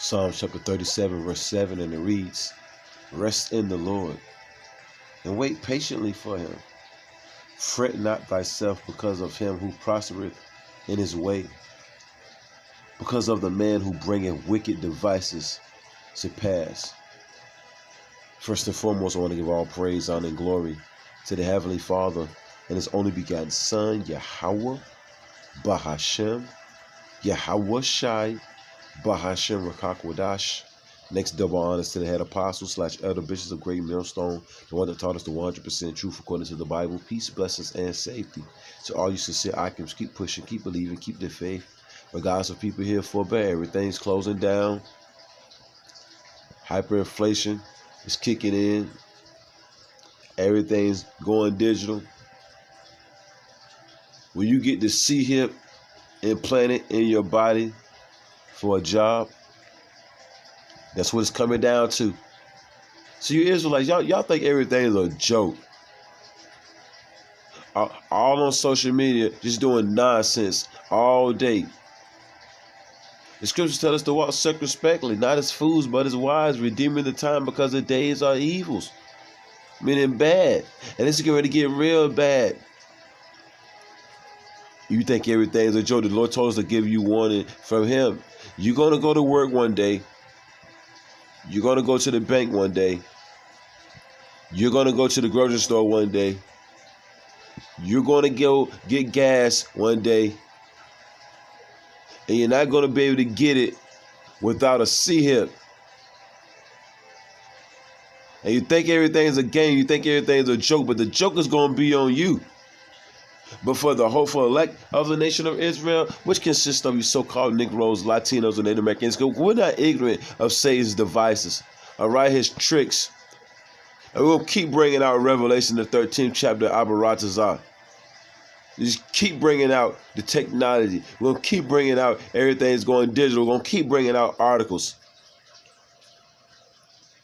Psalm chapter 37, verse 7, and it reads, "Rest in the Lord, and wait patiently for him. Fret not thyself because of him who prospereth in his way, because of the man who bringeth wicked devices to pass." First and foremost, I want to give all praise, honor, and glory to the Heavenly Father and his only begotten Son, Yahweh, Bahashem, Yahweh Shai, Bahashem Rakakwadash. Next, double honors to the head apostles / elder bishops of Great Millstone, the one that taught us the 100% truth according to the Bible. Peace, blessings, and safety to all you sincere icons. Keep pushing, keep believing, keep the faith. Regardless of people here forbear, everything's closing down. Hyperinflation is kicking in. Everything's going digital. When you get the C-hip implanted in your body for a job, that's what it's coming down to. So you Israelites, y'all think everything is a joke. All on social media, just doing nonsense all day. The scriptures tell us to walk circumspectly, not as fools, but as wise, redeeming the time because the days are evils, meaning bad. And it's getting ready to get real bad. You think everything's a joke. The Lord told us to give you warning from him. You're going to go to work one day. You're going to go to the bank one day. You're going to go to the grocery store one day. You're going to go get gas one day. And you're not going to be able to get it without a C-hip. And you think everything's a game. You think everything's a joke. But the joke is going to be on you. But for the hopeful elect of the nation of Israel, which consists of you so-called Negroes, Latinos, and Native Americans, we're not ignorant of Satan's devices, all right, his tricks. And we'll keep bringing out Revelation, the 13th chapter, Abaratazah. Just keep bringing out the technology. We'll keep bringing out everything's going digital. We're going to keep bringing out articles.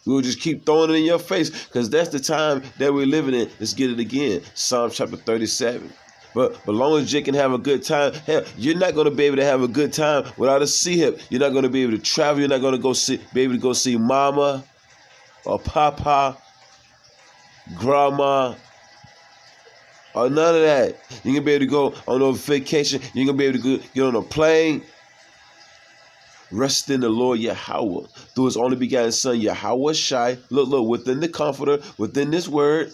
We'll just keep throwing it in your face because that's the time that we're living in. Let's get it again. Psalm chapter 37. But long as you can have a good time, hell, you're not going to be able to have a good time without a C-hip. You're not going to be able to travel. You're not going to be able to go see mama or papa, grandma, or none of that. You're going to be able to go on a vacation. You're going to be able to get on a plane. Rest in the Lord Yahweh through his only begotten Son, Yahweh Shai. Look, within the Comforter, within this word.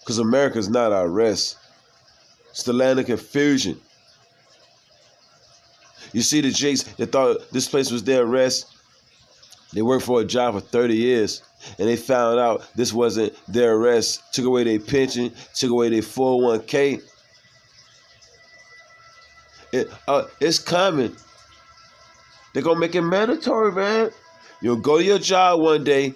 Because America's not our rest. It's the land of confusion. You see the jakes that thought this place was their rest. They worked for a job for 30 years. And they found out this wasn't their rest. Took away their pension. Took away their 401k. It's coming. They're going to make it mandatory, man. You'll go to your job one day.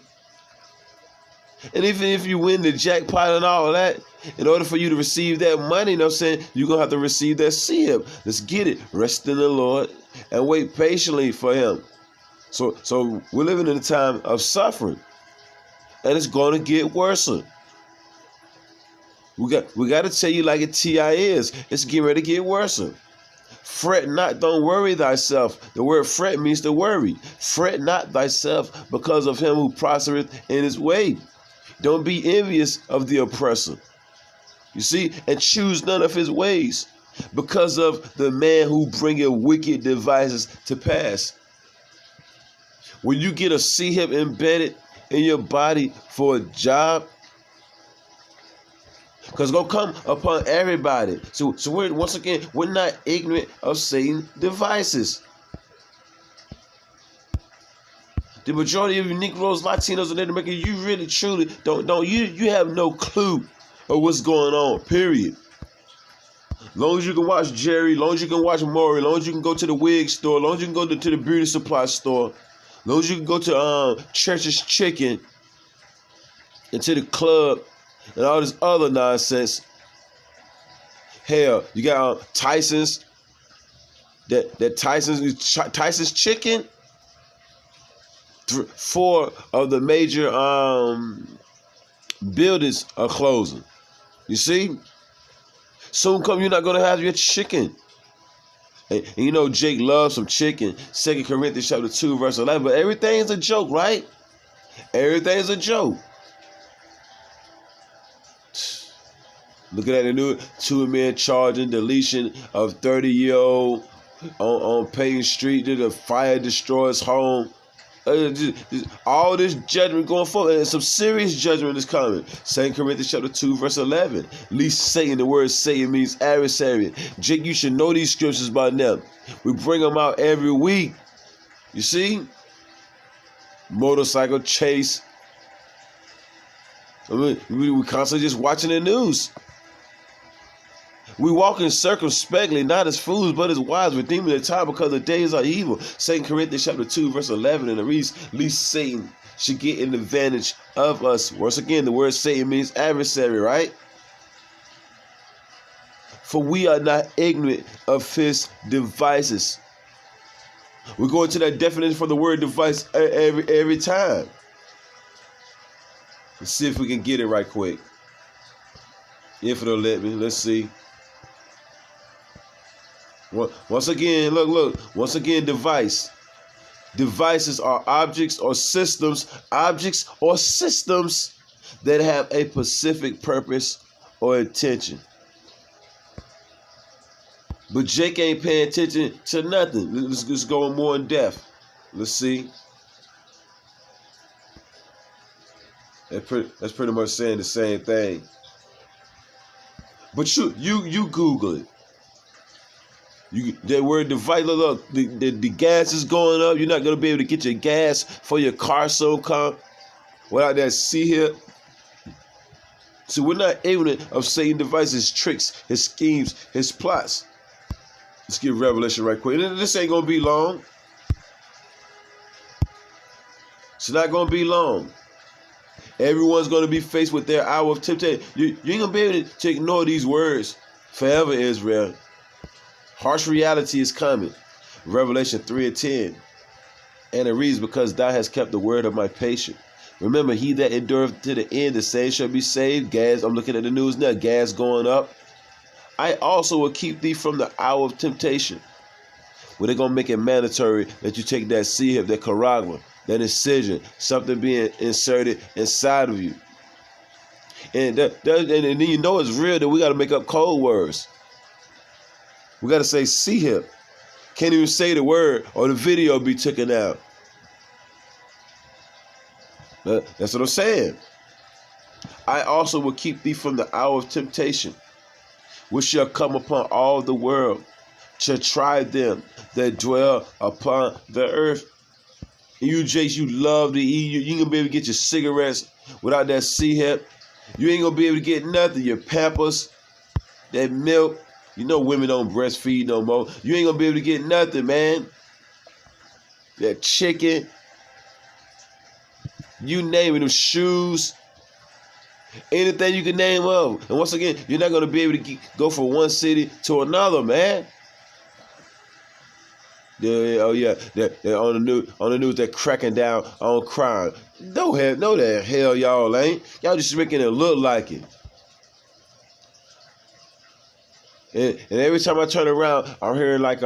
And even if you win the jackpot and all that, in order for you to receive that money, you know what I'm saying, you're going to have to receive that C-hip. Let's get it. Rest in the Lord and wait patiently for him. So we're living in a time of suffering. And it's going to get worse. We got to tell you like a TI is. It's getting ready to get worse. Fret not, don't worry thyself. The word fret means to worry. Fret not thyself because of him who prospereth in his way. Don't be envious of the oppressor. You see, and choose none of his ways because of the man who bringeth wicked devices to pass. When you get a C-hip embedded in your body for a job, because it's going to come upon everybody. So once again, we're not ignorant of Satan's devices. The majority of you Negroes, Latinos, and Native Americans, you really, truly you have no clue of what's going on, period. Long as you can watch Jerry, long as you can watch Maury, long as you can go to the wig store, long as you can go to the beauty supply store, long as you can go to Church's Chicken and to the club and all this other nonsense. Hell, you got Tyson's, Tyson's Chicken. 4 of the major buildings are closing. You see? Soon come you're not going to have your chicken. And you know Jake loves some chicken. 2 Corinthians chapter 2, verse 11. But everything's a joke, right? Everything's a joke. Looking at the new 2 men charging deletion of 30-year-old on Payne Street. Did a fire destroy his home? All this judgment going forward, and some serious judgment is coming. 2 Corinthians chapter 2, verse 11. Least Satan, the word Satan means adversary. Jake, you should know these scriptures by now. We bring them out every week. You see? Motorcycle chase. I mean, we constantly just watching the news. We walking circumspectly, not as fools, but as wise, redeeming the time because the days are evil. 2 Corinthians chapter 2, verse 11, and it reads, least Satan should get an advantage of us. Once again, the word Satan means adversary, right? For we are not ignorant of his devices. We go into that definition for the word device every time. Let's see if we can get it right quick. If it'll let me, let's see. Once again, look. Once again, device. Devices are objects or systems that have a specific purpose or intention. But Jake ain't paying attention to nothing. Let's just go more in depth. Let's see. That's pretty much saying the same thing. But you Google it. That word device, look, the gas is going up. You're not going to be able to get your gas for your car so come without that C here. So we're not ignorant of Satan's devices, tricks, his schemes, his plots. Let's get Revelation right quick. This ain't going to be long. It's not going to be long. Everyone's going to be faced with their hour of temptation. You ain't going to be able to ignore these words forever, Israel. Harsh reality is coming. Revelation 3:10. And it reads, because thou hast kept the word of my patience. Remember, he that endureth to the end, the same shall be saved. Gas, I'm looking at the news now. Gas going up. I also will keep thee from the hour of temptation. Well, they're going to make it mandatory that you take that C-hip, that charagma, that incision, something being inserted inside of you. And then you know it's real that we got to make up code words. We got to say C-hip. Can't even say the word or the video be taken out. That's what I'm saying. I also will keep thee from the hour of temptation, which shall come upon all the world, to try them that dwell upon the earth. And you, Jace, you love to eat. You ain't going to be able to get your cigarettes without that C-hip. You ain't going to be able to get nothing. Your Pampers, that milk. You know women don't breastfeed no more. You ain't going to be able to get nothing, man. That chicken. You name it, them shoes. Anything you can name of. And once again, you're not going to be able to go from one city to another, man. Yeah, they're on the news, they're cracking down on crime. No the hell y'all ain't. Y'all just making it look like it. And every time I turn around, I'm hearing like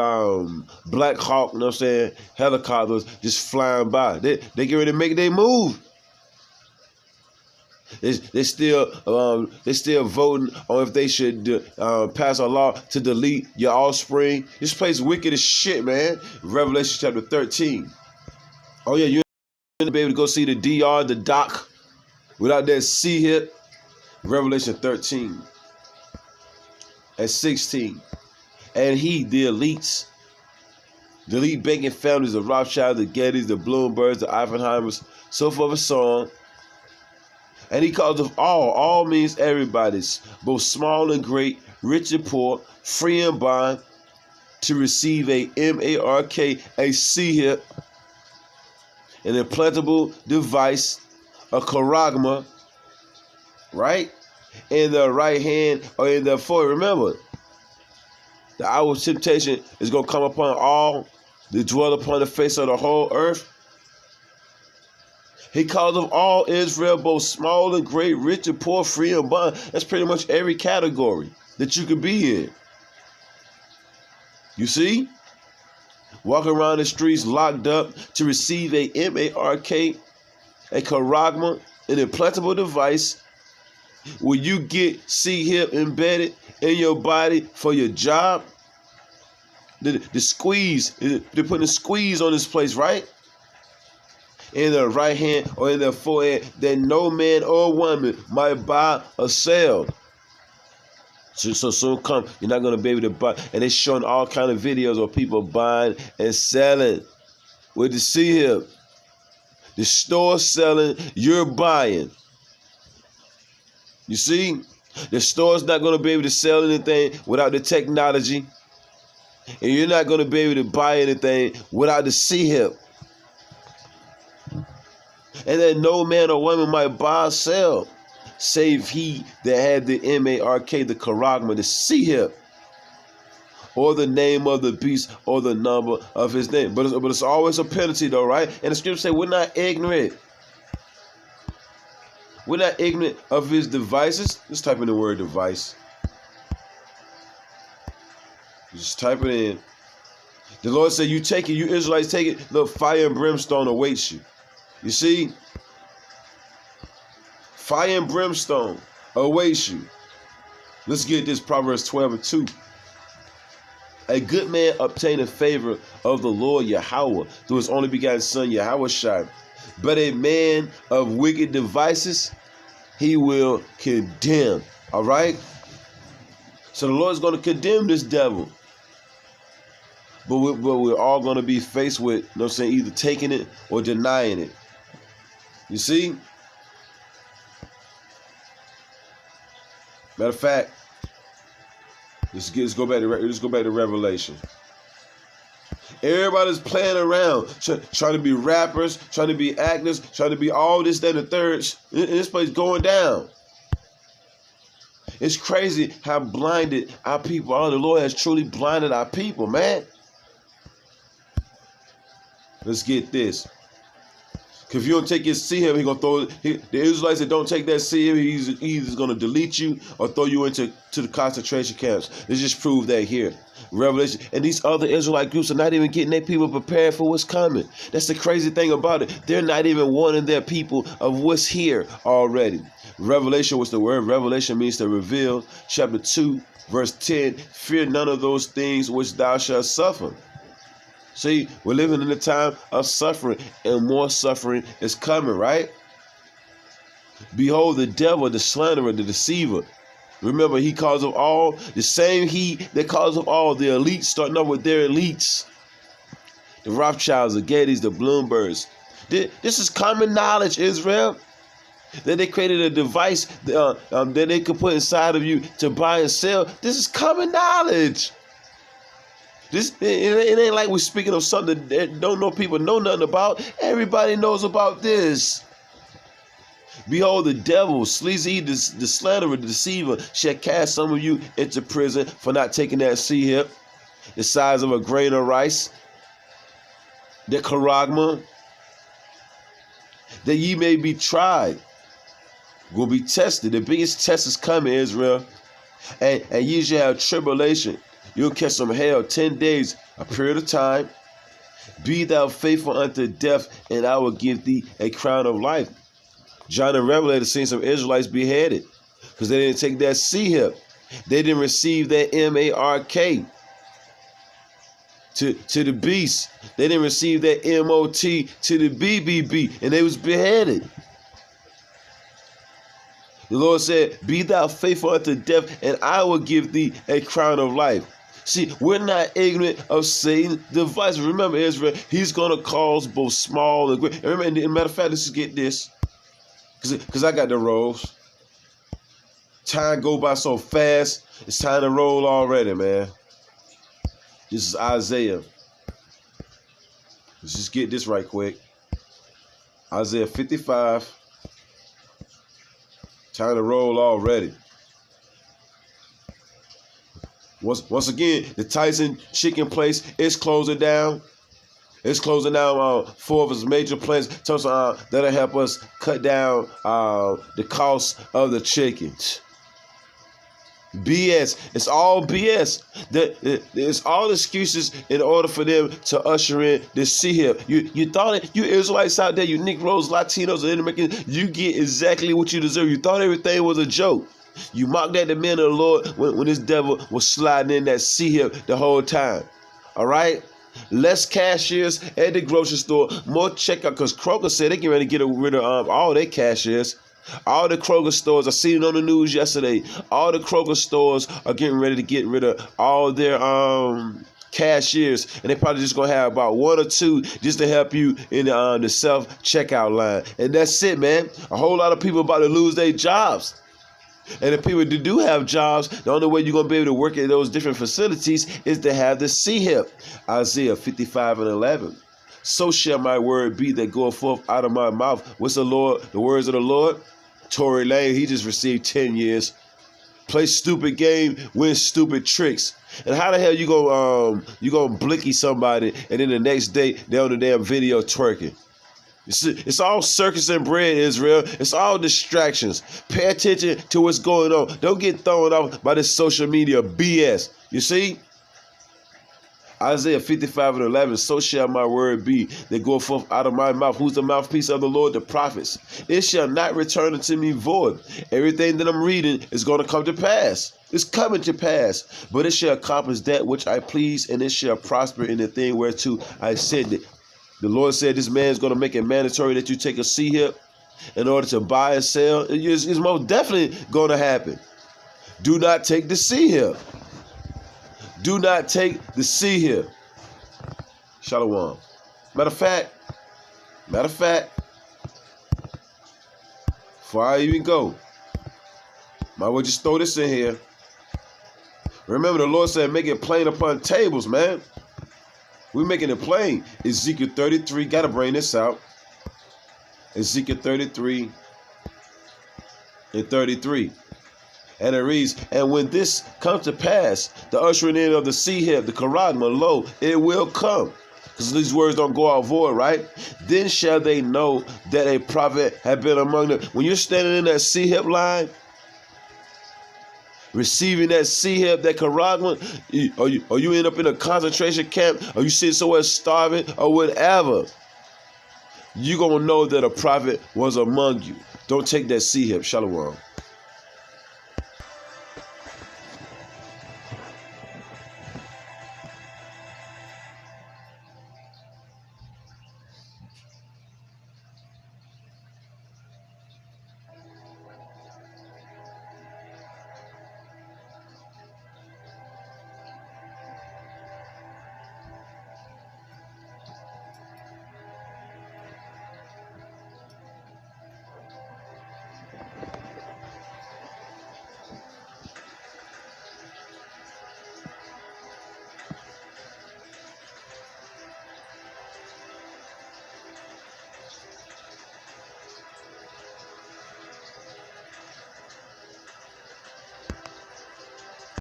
Black Hawk, you know what I'm saying, helicopters just flying by. They get ready to make their move. They still voting on if they should pass a law to delete your offspring. This place wicked as shit, man. Revelation chapter 13. Oh yeah, you ain't be able to go see the DR, the doc, without that C-hip. Revelation 13 and 16. And he, the elites, the elite banking families, the Rothschilds, the Gettys, the Bloombergs, the Oppenheimers, so forth and so on. And he calls of all means everybody's, both small and great, rich and poor, free and bond, to receive a mark, a C-hip, an implantable device, a charagma, right? In the right hand or in the forehead. Remember, the hour of temptation is going to come upon all that dwell upon the face of the whole earth. He calls of all Israel, both small and great, rich and poor, free and bond. That's pretty much every category that you could be in. You see? Walking around the streets locked up to receive a MARK, a charagma, an implantable device where you get C-hip embedded in your body for your job. The squeeze, they're putting a squeeze on this place, right? In their right hand or in their forehead, that no man or woman might buy or sell. So soon come, you're not going to be able to buy. And they're showing all kind of videos of people buying and selling with the C-hip. The store selling, you're buying. You see? The store's not going to be able to sell anything without the technology. And you're not going to be able to buy anything without the C-hip. And that no man or woman might buy or sell, save he that had the MARK, the charagma, the C-hip, or the name of the beast, or the number of his name. But it's always a penalty, though, right? And the scripture say we're not ignorant. We're not ignorant of his devices. Just type in the word device. Just type it in. The Lord said, you take it, you Israelites take it. Look, fire and brimstone awaits you. You see? Fire and brimstone awaits you. Let's get this, Proverbs 12:2. A good man obtaineth favor of the Lord Yahweh through his only begotten son Yahweh. But a man of wicked devices he will condemn. All right? So the Lord's going to condemn this devil. But we're all going to be faced with, you know what I'm saying, either taking it or denying it. You see? Matter of fact, let's go back to Revelation. Everybody's playing around, trying to be rappers, trying to be actors, trying to be all this, that, and the third. And this place going down. It's crazy how blinded our people are. The Lord has truly blinded our people, man. Let's get this. Because if you don't take his C-hip, he's going to throw it. The Israelites that don't take that C-hip, he's either going to delete you or throw you into the concentration camps. Let's just prove that here. Revelation. And these other Israelite groups are not even getting their people prepared for what's coming. That's the crazy thing about it. They're not even warning their people of what's here already. Revelation, what's the word? Revelation means to reveal. Chapter 2, verse 10. Fear none of those things which thou shalt suffer. See, we're living in a time of suffering, and more suffering is coming, right? Behold, the devil, the slanderer, the deceiver. Remember, he calls of all, the same he that calls of all, the elites, starting off with their elites. The Rothschilds, the Gettys, the Bloombergs. This is common knowledge, Israel. That they created a device that they could put inside of you to buy and sell. This is common knowledge. It ain't like we're speaking of something that don't know people know nothing about. Everybody knows about this. Behold, the devil, sleazy, the slanderer, the deceiver, shall cast some of you into prison for not taking that C-hip, the size of a grain of rice, the charagma, that ye may be tried, will be tested. The biggest test is coming, Israel. And ye shall have tribulation. You'll catch some hell 10 days, a period of time. Be thou faithful unto death, and I will give thee a crown of life. John the Revelator seen some Israelites beheaded because they didn't take that C-hip. They didn't receive that MARK to the beast. They didn't receive that MOT to the BBB, and they was beheaded. The Lord said, be thou faithful unto death, and I will give thee a crown of life. See, we're not ignorant of Satan's device. Remember, Israel, he's going to cause both small and great. And remember, as a matter of fact, let's just get this. Because I got the rolls. Time go by so fast. It's time to roll already, man. This is Isaiah. Let's just get this right quick. Isaiah 55. Time to roll already. Once again, the Tyson chicken place is closing down. It's closing down 4 of its major plants. That'll help us cut down the cost of the chickens. BS. It's all BS. It's all excuses in order for them to usher in this C-hip. You thought it, you Israelites out there, you Negroes, Latinos, and Americans, you get exactly what you deserve. You thought everything was a joke. You mocked at the men of the Lord when this devil was sliding in that C-hip the whole time. All right? Less cashiers at the grocery store, more checkout, because Kroger said they get ready to get rid of all their cashiers. All the Kroger stores, I seen it on the news yesterday, all the Kroger stores are getting ready to get rid of all their cashiers, and they probably just gonna have about one or two just to help you in the self-checkout line. And that's it, man. A whole lot of people about to lose their jobs. And if people do have jobs, the only way you're going to be able to work at those different facilities is to have the C-hip. Isaiah 55:11. So shall my word be that goeth forth out of my mouth. What's the words of the Lord? Tory Lane, he just received 10 years. Play stupid game, win stupid tricks. And how the hell you gonna blicky somebody and then the next day they're on the damn video twerking? It's all circus and bread, Israel. It's all distractions. Pay attention to what's going on. Don't get thrown off by this social media BS. You see? Isaiah 55:11. So shall my word be that goeth forth out of my mouth. Who's the mouthpiece of the Lord? The prophets. It shall not return unto me void. Everything that I'm reading is going to come to pass. It's coming to pass. But it shall accomplish that which I please, and it shall prosper in the thing whereto I send it. The Lord said this man is going to make it mandatory that you take a C-hip in order to buy and sell. It's most definitely going to happen. Do not take the C-hip. Do not take the C-hip. Shalom. Matter of fact, before I even go, might well just throw this in here. Remember, the Lord said, make it plain upon tables, man. We're making it plain. Ezekiel 33, got to bring this out. Ezekiel 33 and 33. And it reads, and when this comes to pass, the ushering in of the C-hip, the charagma, lo, it will come. Because these words don't go out void, right? Then shall they know that a prophet had been among them. When you're standing in that C-hip line, receiving that C-hip, that charagma, or you end up in a concentration camp, or you sit somewhere starving, or whatever, you're going to know that a prophet was among you. Don't take that C-hip. Shalom.